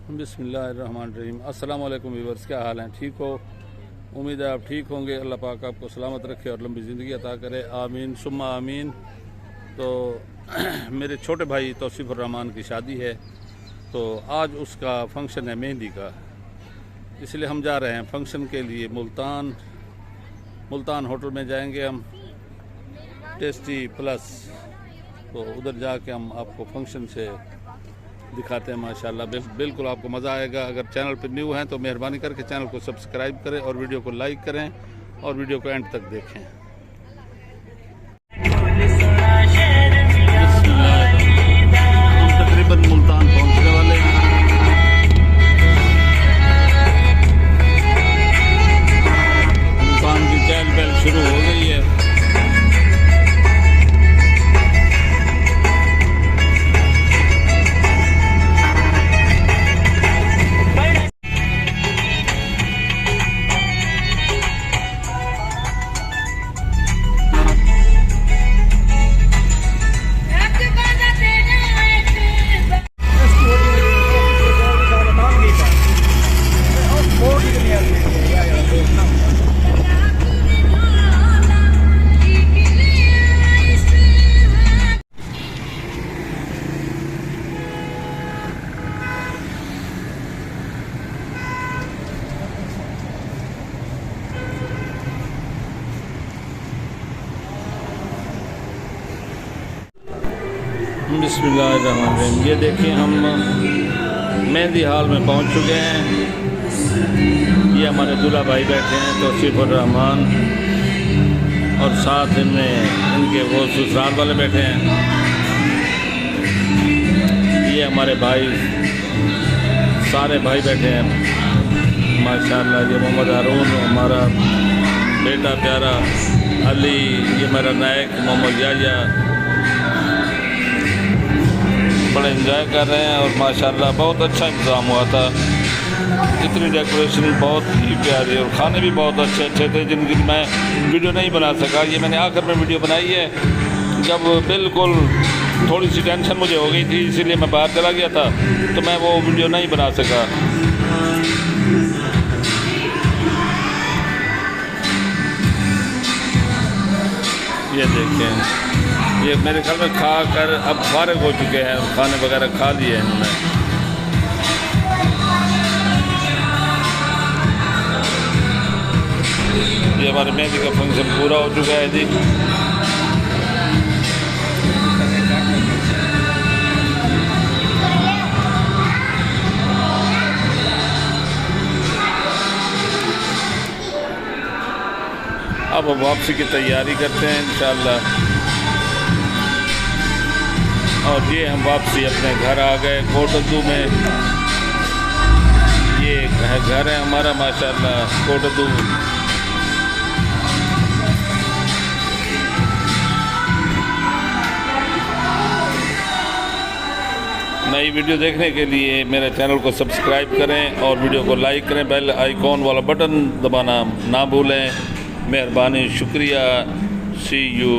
बिस्मिल्लाहिर्रहमानिर्रहीम। अस्सलाम वालेकुम व्यूअर्स, क्या हाल हैं? ठीक हो? उम्मीद है आप ठीक होंगे। अल्लाह पाक आपको सलामत रखे और लंबी ज़िंदगी अता करे, आमीन सुम्मा आमीन। तो मेरे छोटे भाई तौसीफ़ुर्रहमान की शादी है, तो आज उसका फंक्शन है मेहंदी का, इसलिए हम जा रहे हैं फंक्शन के लिए मुल्तान होटल में जाएंगे हम, टेस्टी प्लस। तो उधर जाके हम आपको फंक्शन से दिखाते हैं। माशाल्लाह बिल्कुल आपको मज़ा आएगा। अगर चैनल पर न्यू हैं तो मेहरबानी करके चैनल को सब्सक्राइब करें और वीडियो को लाइक करें और वीडियो को एंड तक देखें। हम तकरीबन मुल्तान पहुंचने वाले हैं। मुल्तान की चहल पहल शुरू हो गई है। बिस्मिल्लाहिर्रहमानिर्रहीम। ये देखिए हम मेहंदी हॉल में पहुंच चुके हैं। ये हमारे दूल्हा भाई बैठे हैं तौसीफ़ुर्रहमान, और साथ इनमें इनके वो ससुराल वाले बैठे हैं। ये हमारे भाई सारे भाई बैठे हैं माशाल्लाह। ये मोहम्मद हारून हमारा बेटा प्यारा, अली ये मेरा नायक मोहम्मद याया, बड़े एंजॉय कर रहे हैं। और माशाल्लाह बहुत अच्छा इंतज़ाम हुआ था। इतनी डेकोरेशन बहुत ही प्यारी और खाने भी बहुत अच्छे अच्छे थे, जिनकी मैं वीडियो नहीं बना सका। ये मैंने आखिर में वीडियो बनाई है जब बिल्कुल थोड़ी सी टेंशन मुझे हो गई थी, इसीलिए मैं बाहर चला गया था, तो मैं वो वीडियो नहीं बना सका। ये देखें, ये मेरे ख्याल में खा कर अब फारिग हो चुके हैं, खाने वगैरह खा लिए हैं इन्होंने। ये हमारे मेहंदी का फंक्शन पूरा हो चुका है जी। अब वापसी की तैयारी करते हैं इंशाअल्लाह। और ये हम वापसी अपने घर आ गए कोटद्दू में। ये घर है हमारा माशाल्लाह कोटद्दू। नई वीडियो देखने के लिए मेरे चैनल को सब्सक्राइब करें और वीडियो को लाइक करें। बेल आइकॉन वाला बटन दबाना ना भूलें। मेहरबानी, शुक्रिया। सी यू।